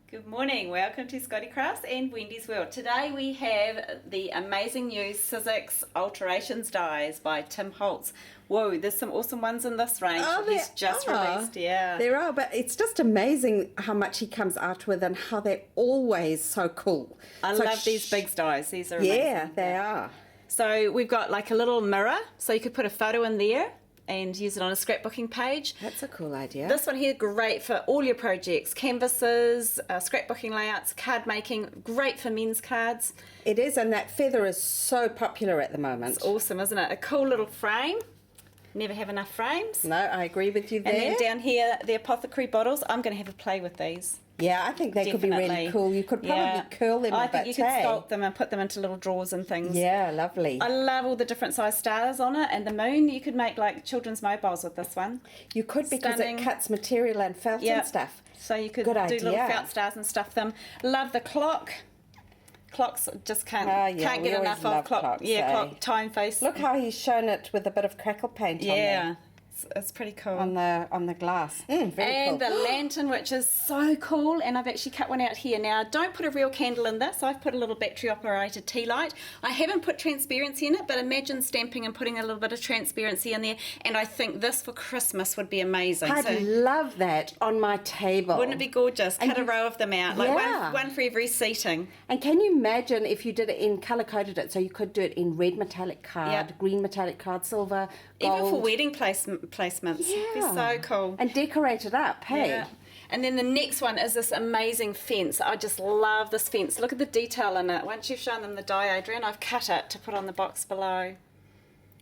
Good morning, welcome to Scotty Crafts and Wendy's World. Today we have the amazing new Sizzix Alterations dies by Tim Hotlz. Whoa, there's some awesome ones in this range. He's just released, yeah. There are, but it's just amazing how much he comes out with and how they're always so cool. I love these Bigz dies, these are amazing. Yeah, they are. So we've got like a little mirror, so you could put a photo in there and use it on a scrapbooking page. That's a cool idea. This one here, great for all your projects, canvases, scrapbooking layouts, card making, great for men's cards. It is, and that feather is so popular at the moment. It's awesome, isn't it? A cool little frame. Never have enough frames. No, I agree with you there. And then down here, the apothecary bottles. I'm going to have a play with these. Yeah, I think they could be really cool. You could probably curl them a bit. I think you could sculpt them and put them into little drawers and things. Yeah, lovely. I love all the different size stars on it, and the moon. You could make like children's mobiles with this one. You could, because it cuts material and felt and stuff. So you could do little felt stars and stuff them. Love the clock. Clocks just can't get enough of clock. Clock time face. Look how he's shown it with a bit of crackle paint on there. It's pretty cool. On the glass. Very cool. And the lantern, which is so cool, and I've actually cut one out here. Now, don't put a real candle in this. I've put a little battery-operated tea light. I haven't put transparency in it, but imagine stamping and putting a little bit of transparency in there, and I think this for Christmas would be amazing. I'd love that on my table. Wouldn't it be gorgeous? Cut a row of them out, like one for every seating. And can you imagine if you did it in colour-coded it, so you could do it in red metallic card, green metallic card, silver, gold. Even for wedding placements. Yeah. It'd be so cool. And decorate it up, hey? Yeah. And then the next one is this amazing fence. I just love this fence. Look at the detail in it. Once you've shown them the die, Adrian, I've cut it to put on the box below.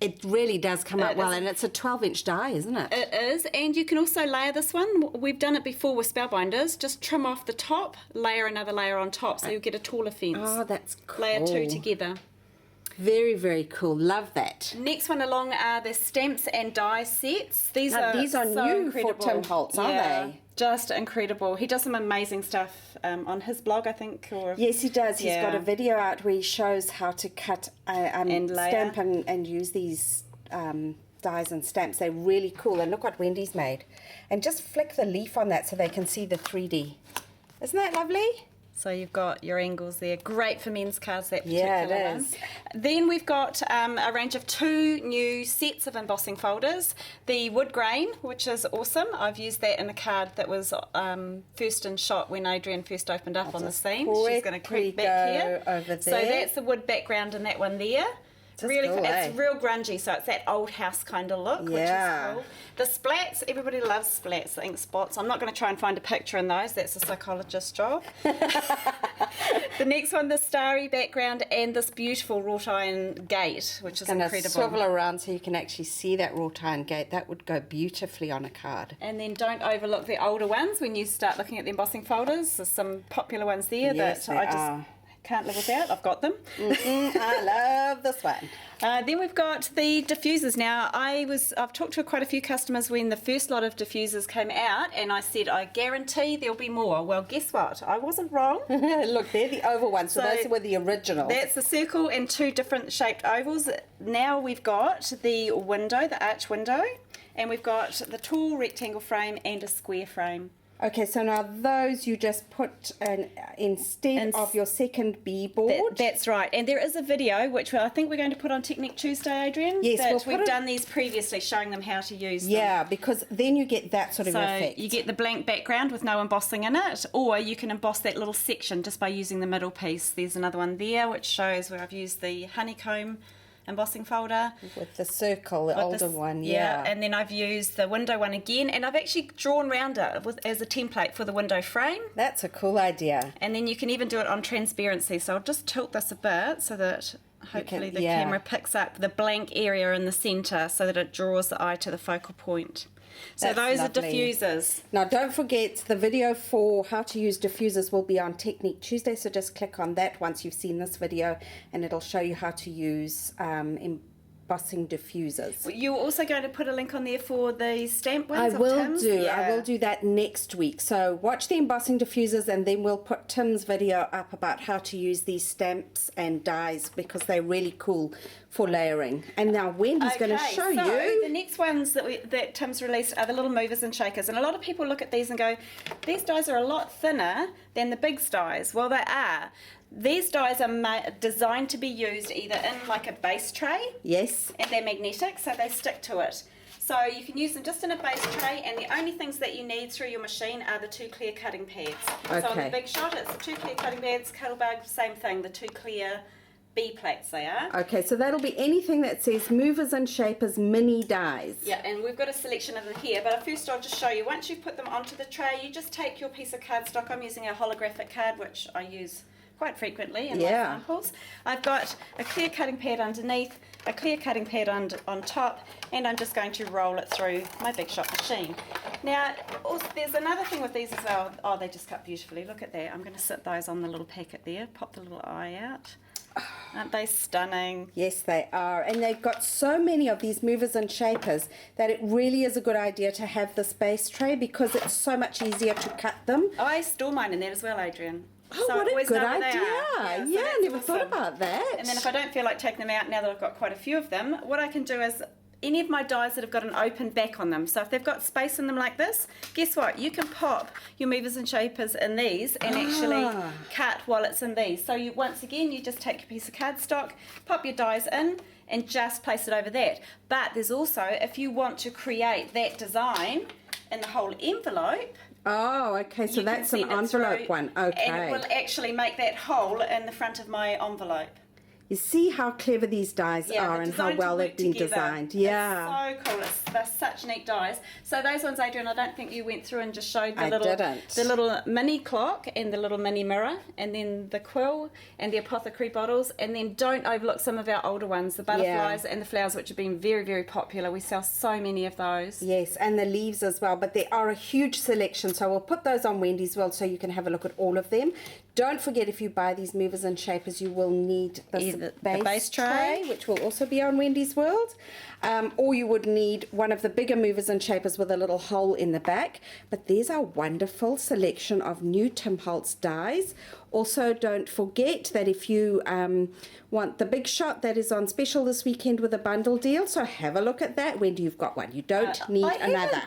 It really does come out well, and it's a 12-inch die, isn't it? It is, and you can also layer this one. We've done it before with spellbinders. Just trim off the top, layer another layer on top, so you'll get a taller fence. Oh, that's cool. Layer two together. Very, very cool. Love that. Next one along are the stamps and die sets. These are so new incredible. for Tim Hotlz, aren't they? Just incredible. He does some amazing stuff on his blog, I think. Yes, he does. He's got a video out where he shows how to cut and stamp and use these dies and stamps. They're really cool. And look what Wendy's made. And just flick the leaf on that so they can see the 3D. Isn't that lovely? So you've got your angles there. Great for men's cards, that particular one. Yeah, it is. Then we've got a range of 2 new sets of embossing folders. The wood grain, which is awesome. I've used that in a card that was first in shot when Adrian first opened up on the scene. She's going to creep back here. Over there. So that's the wood background in that one there. Really cool, it's real grungy, so it's that old house kind of look, which is cool. The splats, everybody loves splats, the ink spots. I'm not going to try and find a picture in those, that's a psychologist's job. The next one, the starry background and this beautiful wrought iron gate, which is incredible. And swivel around so you can actually see that wrought iron gate. That would go beautifully on a card. And then don't overlook the older ones when you start looking at the embossing folders. There's some popular ones there that I just can't live without. I've got them. I love this one. Then we've got the diffusers. Now, I've talked to quite a few customers when the first lot of diffusers came out, and I said, I guarantee there'll be more. Well, guess what? I wasn't wrong. Look, they're the oval ones, so those were the original. That's the circle and 2 different shaped ovals. Now we've got the window, the arch window, and we've got the tall rectangle frame and a square frame. Okay, so now those you just put instead of your second B board. That's right, and there is a video which I think we're going to put on Technique Tuesday, Adrian. Yes, we've done these previously, showing them how to use them. Yeah, because then you get that sort of effect. You get the blank background with no embossing in it, or you can emboss that little section just by using the middle piece. There's another one there which shows where I've used the honeycomb embossing folder with the circle, the older one. And then I've used the window one again, and I've actually drawn around it as a template for the window frame. That's a cool idea. And then you can even do it on transparency, so I'll just tilt this a bit so that hopefully the camera picks up the blank area in the center so that it draws the eye to the focal point. So those are diffusers. Now don't forget, the video for how to use diffusers will be on Technique Tuesday, so just click on that once you've seen this video and it'll show you how to use embossing diffusers. You're also going to put a link on there for the stamp ones. I will do that next week. So watch the embossing diffusers, and then we'll put Tim's video up about how to use these stamps and dies, because they're really cool for layering. And now Wendy's going to show you. The next ones that Tim's released are the little movers and shakers, and a lot of people look at these and go, these dies are a lot thinner than the Bigz dies. Well, they are. These dies are designed to be used either in like a base tray. Yes. And they're magnetic, so they stick to it. So you can use them just in a base tray, and the only things that you need through your machine are the 2 clear cutting pads. Okay. So on the Big Shot, it's the 2 clear cutting pads. Kettlebug, same thing, the 2 clear B plates they are. Okay, so that'll be anything that says movers and shapers mini dies. Yeah, and we've got a selection of them here, but first I'll just show you. Once you put them onto the tray, you just take your piece of cardstock. I'm using a holographic card, which I use quite frequently in my samples. I've got a clear cutting pad underneath, a clear cutting pad on top, and I'm just going to roll it through my Big Shot machine. Now, also, there's another thing with these as well. Oh, they just cut beautifully. Look at that. I'm going to sit those on the little packet there, pop the little eye out. Aren't they stunning? Yes, they are. And they've got so many of these movers and shapers that it really is a good idea to have this base tray, because it's so much easier to cut them. Oh, I store mine in that as well, Adrian. Oh, so what a good idea. Yeah, I never thought about that. And then if I don't feel like taking them out now that I've got quite a few of them, what I can do is any of my dies that have got an open back on them, so if they've got space in them like this, guess what? You can pop your movers and shapers in these and actually cut while it's in these. So you once again, you just take your piece of cardstock, pop your dies in, and just place it over that. But there's also, if you want to create that design in the whole envelope, oh, okay, so that's an envelope one. Okay. And it will actually make that hole in the front of my envelope. You see how clever these dies are and how well they've been designed. Yeah. It's so cool. They're such neat dies. So those ones, Adrian, I don't think you went through and just showed the little mini clock and the little mini mirror, and then the quill and the apothecary bottles, and then don't overlook some of our older ones, the butterflies and the flowers, which have been very, very popular. We sell so many of those. Yes, and the leaves as well, but there are a huge selection, so we'll put those on Wendy's World so you can have a look at all of them. Don't forget, if you buy these movers and shapers, you will need the base tray, which will also be on Wendy's World. Or you would need one of the bigger movers and shapers with a little hole in the back. But there's our wonderful selection of new Tim Hotlz dies. Also, don't forget that if you want the Big Shot, that is on special this weekend with a bundle deal. So have a look at that. Wendy, you've got one. You don't need another.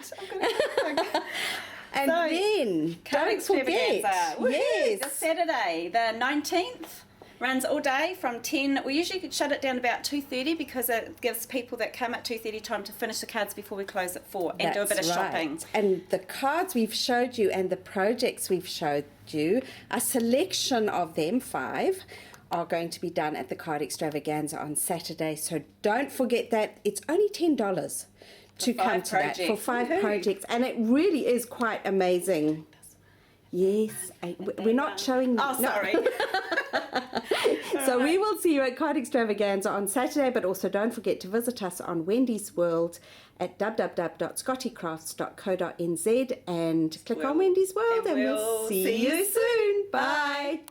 And so, then, don't forget, yes, this Saturday, the 19th, runs all day from 10. We usually could shut it down about 2:30 because it gives people that come at 2:30 time to finish the cards before we close at 4 and do a bit of shopping. And the cards we've showed you and the projects we've showed you, a selection of them, 5, are going to be done at the Card Extravaganza on Saturday. So don't forget that. It's only $10. To come to that for 5 projects, and it really is quite amazing. Yes, we're not showing them. Oh, sorry. So we will see you at Card Extravaganza on Saturday, but also don't forget to visit us on Wendy's World at www.scottycrafts.co.nz and click on Wendy's World, and we'll see you soon. Bye.